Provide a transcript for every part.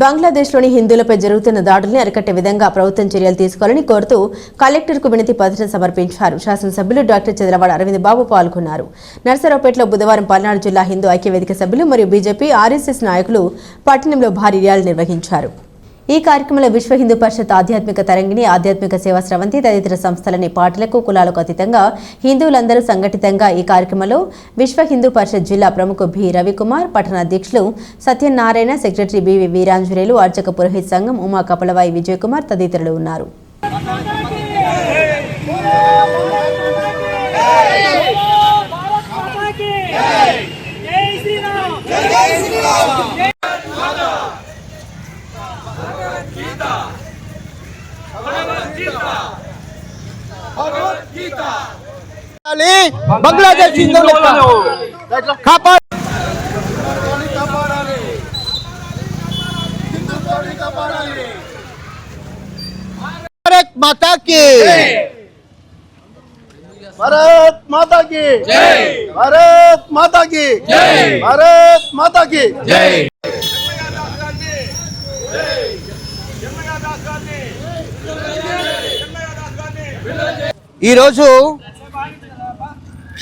బంగ్లాదేశ్లోని హిందువులపై జరుగుతున్న దాడుల్ని అరికట్టే విధంగా ప్రభుత్వం చర్యలు తీసుకోవాలని కోరుతూ కలెక్టర్కు వినతి పత్రం సమర్పించారు. శాసనసభ్యులు డాక్టర్ చంద్రవాడ అరవింద్ బాబు పాల్గొన్నారు. నర్సరావుపేటలో బుధవారం పల్నాడు జిల్లా హిందూ ఐక్యవేదిక సభ్యులు మరియు బీజేపీ ఆర్ఎస్ఎస్ నాయకులు పట్టణంలో భారీ ర్యాలీ నిర్వహించారు. ఈ కార్యక్రమంలో విశ్వ హిందూ పరిషత్ ఆధ్యాత్మిక తరంగిణి, ఆధ్యాత్మిక సేవా స్రవంతి తదితర సంస్థలని పార్టీలకు కులాలకు అతీతంగా హిందువులందరూ సంఘటితంగా ఈ కార్యక్రమంలో విశ్వ హిందూ పరిషత్ జిల్లా ప్రముఖ బి రవికుమార్, పట్టణ అధ్యక్షులు సత్యనారాయణ, సెక్రటరీ బివి వీరాంజనేయులు, అర్చక పురోహిత్ సంఘం ఉమా కపలవాయి విజయ్ కుమార్ తదితరులు ఉన్నారు. బంగ్లాదేశ్ హిందువులను కాపాడాలి. భారత్ మాతా కీ భారత్ మాతా కీ భారత్ మాతా కీ భారత్ మాతా కీ జై. ఈరోజు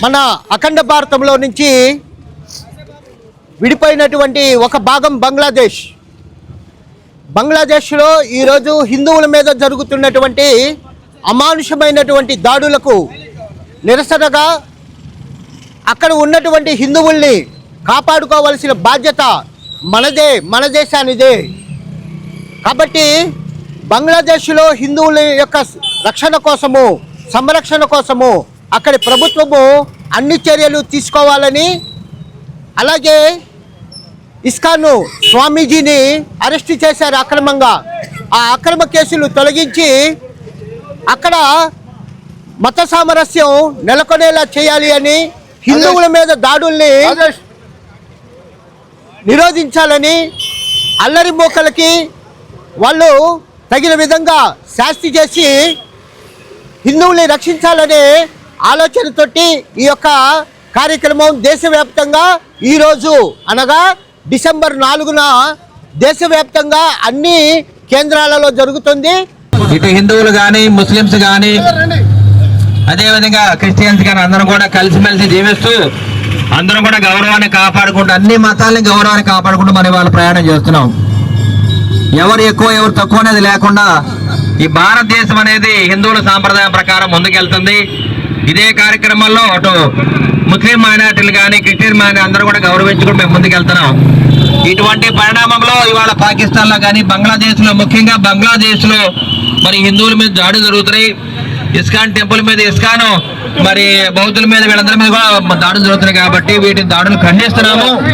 మన అఖండ భారతంలో నుంచి విడిపోయినటువంటి ఒక భాగం బంగ్లాదేశ్లో ఈరోజు హిందువుల మీద జరుగుతున్నటువంటి అమానుషమైనటువంటి దాడులకు నిరసనగా అక్కడ ఉన్నటువంటి హిందువుల్ని కాపాడుకోవాల్సిన బాధ్యత మనదే, మన దేశానిదే. కాబట్టి బంగ్లాదేశ్లో హిందువుల యొక్క రక్షణ కోసము, సంరక్షణ కోసము అక్కడి ప్రభుత్వము అన్ని చర్యలు తీసుకోవాలని, అలాగే ఇస్కాన్ స్వామీజీని అరెస్ట్ చేశారు అక్రమంగా. ఆ అక్రమ కేసులు తొలగించి అక్కడ మత సామరస్యం నెలకొనేలా చేయాలి అని, హిందువుల మీద దాడుల్ని నిరోధించాలని, అల్లరి మోకలకి వాళ్ళు తగిన విధంగా శాస్తి చేసి హిందువుల్ని రక్షించాలనే ఆలోచనతోటి ఈ యొక్క కార్యక్రమం దేశవ్యాప్తంగా ఈరోజు అనగా డిసెంబర్ 4న దేశవ్యాప్తంగా అన్ని కేంద్రాలలో జరుగుతుంది. ఇటు హిందువులు కానీ, ముస్లిమ్స్ కానీ, అదేవిధంగా క్రిస్టియన్స్ కానీ అందరం కూడా కలిసిమెలిసి జీవిస్తూ అందరం కూడా గౌరవాన్ని కాపాడుకుంటూ, అన్ని మతాలని గౌరవాన్ని కాపాడుకుంటూ మరి వాళ్ళు ప్రయాణం చేస్తున్నాం. ఎవరు ఎక్కువ ఎవరు తక్కువ అనేది లేకుండా ఈ భారతదేశం అనేది హిందువుల సాంప్రదాయం ప్రకారం ముందుకెళ్తుంది. ఇదే కార్యక్రమంలో అటు ముస్లిం మైనార్టీలు కానీ, క్రిస్టియన్ మైనార్టీ అందరూ కూడా గౌరవించుకుంటూ మేము ముందుకెళ్తున్నాం. ఇటువంటి పరిణామంలో ఇవాళ పాకిస్తాన్లో కానీ, బంగ్లాదేశ్లో, ముఖ్యంగా బంగ్లాదేశ్లో మరి హిందువుల మీద దాడి జరుగుతున్నాయి. ఇస్కాన్ టెంపుల్ మీద, ఇస్కాన్ మరి బౌద్ధుల మీద, వీళ్ళందరి మీద కూడా దాడులు జరుగుతున్నాయి. కాబట్టి వీటి దాడులు ఖండిస్తున్నాము.